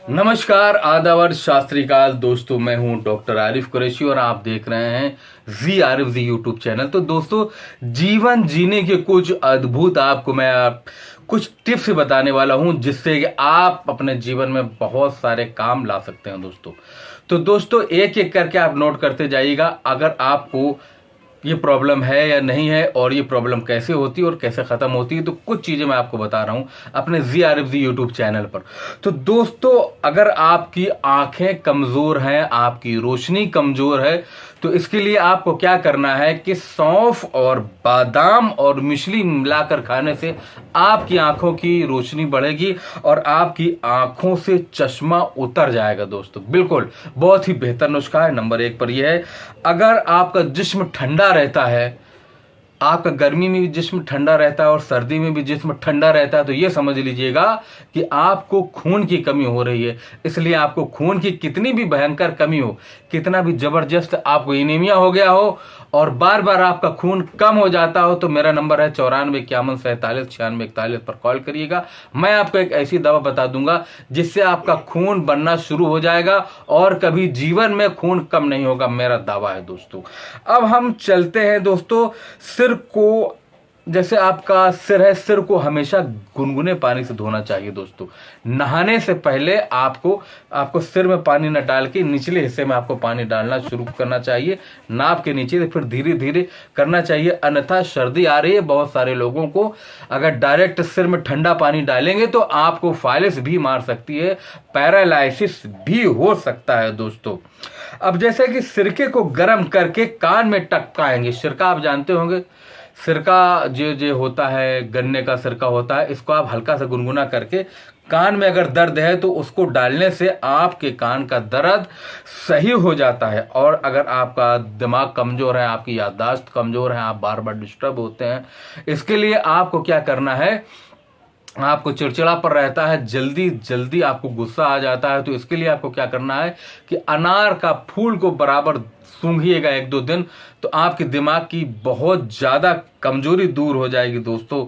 नमस्कार, आदाब और सत श्री अकाल दोस्तों। मैं हूं डॉक्टर आरिफ कुरैशी और आप देख रहे हैं जी आरिफ जी यूट्यूब चैनल। तो दोस्तों, जीवन जीने के कुछ अद्भुत आपको मैं कुछ टिप्स बताने वाला हूं जिससे कि आप अपने जीवन में बहुत सारे काम ला सकते हैं दोस्तों। तो दोस्तों, एक एक करके आप नोट करते जाइएगा। अगर आपको ये प्रॉब्लम है या नहीं है और ये प्रॉब्लम कैसे होती है और कैसे खत्म होती है, तो कुछ चीजें मैं आपको बता रहा हूं अपने G R F G YouTube channel पर। तो दोस्तों, अगर आपकी आंखें कमजोर हैं, आपकी रोशनी कमजोर है, तो इसके लिए आपको क्या करना है कि सौंफ और बादाम और मिश्री मिलाकर खाने से आपकी आंखों की रोशनी बढ़ेगी और आपकी आंखों से चश्मा उतर जाएगा दोस्तों। बिल्कुल बहुत ही बेहतर नुस्खा है। नंबर 1 पर यह है, अगर आपका जिस्म ठंडा रहता है, आपका गर्मी में भी जिस्म ठंडा रहता है और सर्दी में भी जिस्म ठंडा रहता है, तो ये समझ लीजिएगा कि आपको खून की कमी हो रही है। इसलिए आपको खून की कितनी भी भयंकर कमी हो, कितना भी जबरदस्त आपको एनीमिया हो गया हो और बार बार आपका खून कम हो जाता हो, तो मेरा नंबर है 94 51 47 96 41 पर कॉल करिएगा। मैं आपको एक ऐसी दवा बता दूंगा जिससे आपका खून बनना शुरू हो जाएगा और कभी जीवन में खून कम नहीं होगा, मेरा दावा है दोस्तों। अब हम चलते हैं दोस्तों, सिर को, जैसे आपका सिर है, सिर को हमेशा गुनगुने पानी से धोना चाहिए दोस्तों। नहाने से पहले आपको सिर में पानी न डाल के निचले हिस्से में आपको पानी डालना शुरू करना चाहिए, नाभ के नीचे, फिर धीरे धीरे करना चाहिए। अन्यथा सर्दी आ रही है बहुत सारे लोगों को, अगर डायरेक्ट सिर में ठंडा पानी डालेंगे तो आपको फालिस भी मार सकती है, पैरालाइसिस भी हो सकता है दोस्तों। अब जैसे कि सिरके को गर्म करके कान में टपकाएंगे। सिरका आप जानते होंगे, सिरका जो होता है, गन्ने का सिरका होता है, इसको आप हल्का सा गुनगुना करके कान में अगर दर्द है तो उसको डालने से आपके कान का दर्द सही हो जाता है। और अगर आपका दिमाग कमजोर है, आपकी याददाश्त कमजोर है, आप बार बार डिस्टर्ब होते हैं, इसके लिए आपको क्या करना है, आपको चिड़चिड़ापन रहता है, जल्दी जल्दी आपको गुस्सा आ जाता है, तो इसके लिए आपको क्या करना है कि अनार का फूल को बराबर सूंघिएगा 1-2 दिन, तो आपके दिमाग की बहुत ज़्यादा कमजोरी दूर हो जाएगी दोस्तों।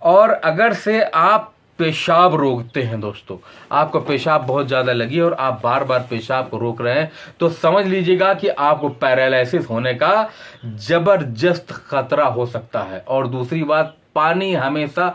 और अगर से आप पेशाब रोकते हैं दोस्तों, आपको पेशाब बहुत ज़्यादा लगी और आप बार बार पेशाब को रोक रहे हैं, तो समझ लीजिएगा कि आपको पैरालिसिस होने का जबरदस्त खतरा हो सकता है। और दूसरी बात, पानी हमेशा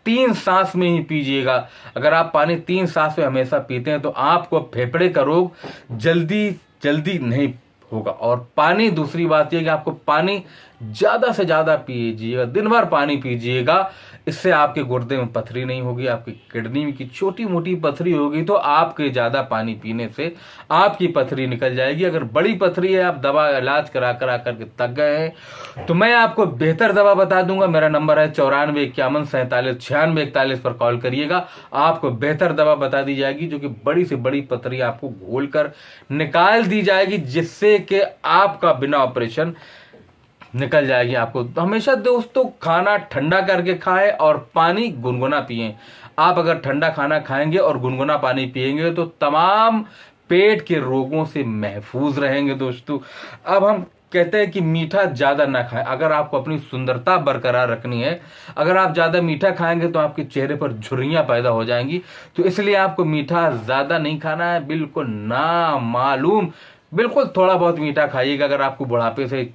3 सांस में ही पीजिएगा। अगर आप पानी 3 सांस में हमेशा पीते हैं तो आपको फेफड़े का रोग जल्दी जल्दी नहीं होगा। और पानी, दूसरी बात यह कि आपको पानी ज़्यादा से ज़्यादा पीजिएगा, दिन भर पानी पीजिएगा। इससे आपके गुर्दे में पथरी नहीं होगी, आपकी किडनी में की छोटी मोटी पथरी होगी तो आपके ज़्यादा पानी पीने से आपकी पथरी निकल जाएगी। अगर बड़ी पथरी है, आप दवा इलाज करा करके थक गए हैं, तो मैं आपको बेहतर दवा बता दूंगा। मेरा नंबर है 94 51 47 96 41 पर कॉल करिएगा। आपको बेहतर दवा बता दी जाएगी जो कि बड़ी से बड़ी पथरी आपको घोल कर निकाल दी जाएगी, जिससे कि आपका बिना ऑपरेशन निकल जाएगी। आपको तो हमेशा दोस्तों खाना ठंडा करके खाएं और पानी गुनगुना पिएं। आप अगर ठंडा खाना खाएंगे और गुनगुना पानी पिएंगे तो तमाम पेट के रोगों से महफूज रहेंगे दोस्तों। अब हम कहते हैं कि मीठा ज़्यादा ना खाएं। अगर आपको अपनी सुंदरता बरकरार रखनी है, अगर आप ज़्यादा मीठा खाएंगे तो आपके चेहरे पर झुर्रियाँ पैदा हो जाएंगी, तो इसलिए आपको मीठा ज़्यादा नहीं खाना है, बिल्कुल ना मालूम, बिल्कुल थोड़ा बहुत मीठा खाइएगा। अगर आपको बुढ़ापे से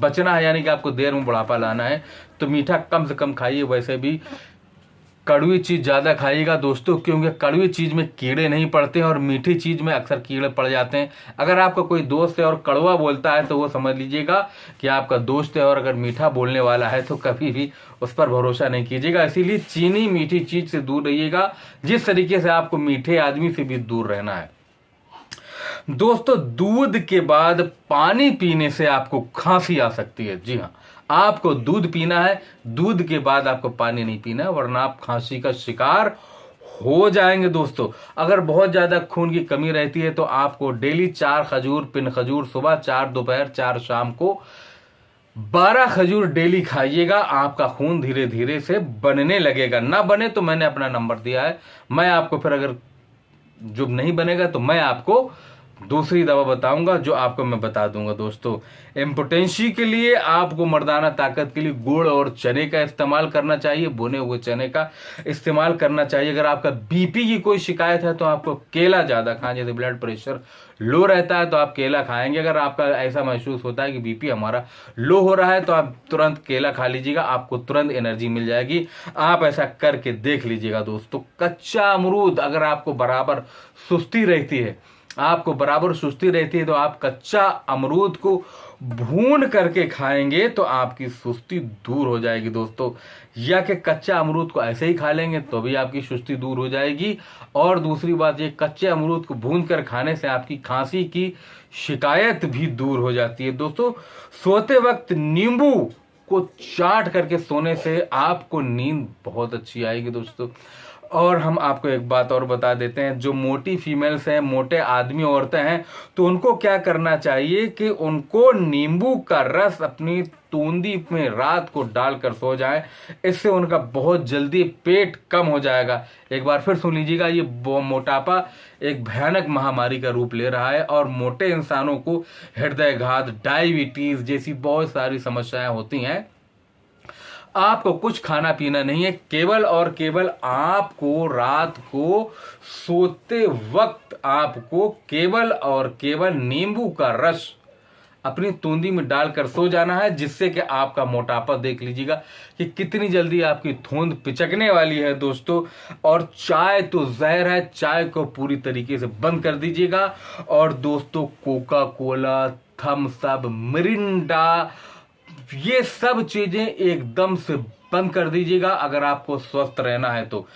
बचना है, यानी कि आपको देर में बुढ़ापा लाना है, तो मीठा कम से कम खाइए। वैसे भी कड़वी चीज़ ज़्यादा खाइएगा दोस्तों, क्योंकि कड़वी चीज़ में कीड़े नहीं पड़ते हैं और मीठी चीज़ में अक्सर कीड़े पड़ जाते हैं। अगर आपका कोई दोस्त है और कड़वा बोलता है तो वो समझ लीजिएगा कि आपका दोस्त है, और अगर मीठा बोलने वाला है तो कभी भी उस पर भरोसा नहीं कीजिएगा। इसीलिए चीनी मीठी चीज़ से दूर रहिएगा, जिस तरीके से आपको मीठे आदमी से भी दूर रहना है दोस्तों। दूध के बाद पानी पीने से आपको खांसी आ सकती है। जी हाँ, आपको दूध पीना है, दूध के बाद आपको पानी नहीं पीना है, वरना आप खांसी का शिकार हो जाएंगे दोस्तों। अगर बहुत ज्यादा खून की कमी रहती है तो आपको डेली 4 खजूर, पिन खजूर सुबह, 4 दोपहर, 4 शाम को, 12 खजूर डेली खाइएगा। आपका खून धीरे धीरे से बनने लगेगा। ना बने तो मैंने अपना नंबर दिया है, मैं आपको फिर, अगर जो नहीं बनेगा तो मैं आपको दूसरी दवा बताऊंगा जो आपको मैं बता दूंगा दोस्तों। इम्पोटेंसी के लिए आपको मर्दाना ताकत के लिए गुड़ और चने का इस्तेमाल करना चाहिए, भुने हुए चने का इस्तेमाल करना चाहिए। अगर आपका बीपी की कोई शिकायत है तो आपको केला ज़्यादा खाएं, जैसे ब्लड प्रेशर लो रहता है तो आप केला खाएंगे। अगर आपका ऐसा महसूस होता है कि बीपी हमारा लो हो रहा है तो आप तुरंत केला खा लीजिएगा, आपको तुरंत एनर्जी मिल जाएगी। आप ऐसा करके देख लीजिएगा दोस्तों। कच्चा अमरूद, अगर आपको बराबर सुस्ती रहती है, तो आप कच्चा अमरूद को भून करके खाएंगे तो आपकी सुस्ती दूर हो जाएगी दोस्तों। या कि कच्चा अमरूद को ऐसे ही खा लेंगे तो भी आपकी सुस्ती दूर हो जाएगी। और दूसरी बात ये, कच्चे अमरूद को भून कर खाने से आपकी खांसी की शिकायत भी दूर हो जाती है दोस्तों। सोते वक्त नींबू को चाट करके सोने से आपको नींद बहुत अच्छी आएगी दोस्तों। और हम आपको एक बात और बता देते हैं, जो मोटी फीमेल्स हैं, मोटे आदमी औरतें हैं, तो उनको क्या करना चाहिए कि उनको नींबू का रस अपनी तूंदी में रात को डालकर सो जाएं। इससे उनका बहुत जल्दी पेट कम हो जाएगा। एक बार फिर सुन लीजिएगा, ये मोटापा एक भयानक महामारी का रूप ले रहा है और मोटे इंसानों को हृदयघात, डायबिटीज जैसी बहुत सारी समस्याएं होती हैं। आपको कुछ खाना पीना नहीं है, केवल और केवल आपको रात को सोते वक्त आपको केवल और केवल नींबू का रस अपनी तूंदी में डालकर सो जाना है, जिससे कि आपका मोटापा देख लीजिएगा कि कितनी जल्दी आपकी धुंध पिचकने वाली है दोस्तों। और चाय तो जहर है, चाय को पूरी तरीके से बंद कर दीजिएगा। और दोस्तों Coca Cola, Thums Up, Mirinda, ये सब चीजें एकदम से बंद कर दीजिएगा अगर आपको स्वस्थ रहना है तो।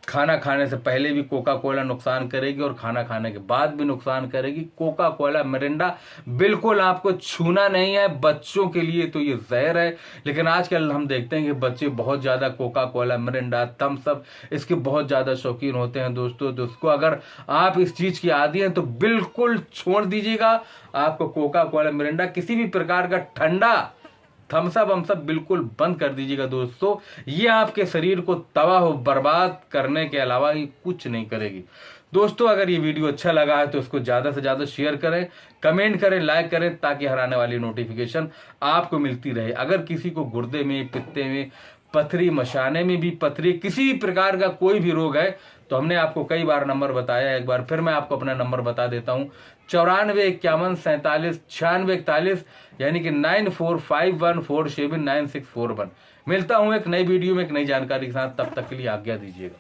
खाना खाने से पहले भी कोका कोला नुकसान करेगी और खाना खाने के बाद भी नुकसान करेगी। कोका कोला, मिरिंडा बिल्कुल आपको छूना नहीं है। बच्चों के लिए तो ये जहर है, लेकिन आजकल हम देखते हैं कि बच्चे बहुत ज्यादा Coca Cola, Mirinda, Thums Up इसके बहुत ज्यादा शौकीन होते हैं दोस्तों। दोस्तों अगर आप इस चीज की आदी हैं तो बिल्कुल छोड़ दीजिएगा। आपको कोका कोला, मिरिंडा, किसी भी प्रकार का ठंडा, थम्स अप बिल्कुल बंद कर दीजिएगा दोस्तों। ये आपके शरीर को तबाह बर्बाद करने के अलावा ही कुछ नहीं करेगी दोस्तों। अगर ये वीडियो अच्छा लगा है तो इसको ज्यादा से ज्यादा शेयर करें, कमेंट करें, लाइक करें, ताकि हर आने वाली नोटिफिकेशन आपको मिलती रहे। अगर किसी को गुर्दे में, पित्ते में पथरी, मशाने में भी पथरी, किसी भी प्रकार का कोई भी रोग है तो हमने आपको कई बार नंबर बताया, एक बार फिर मैं आपको अपना नंबर बता देता हूं, 9451479641, यानी कि 9451479641। मिलता हूं एक नई वीडियो में एक नई जानकारी के साथ, तब तक के लिए आज्ञा दीजिएगा।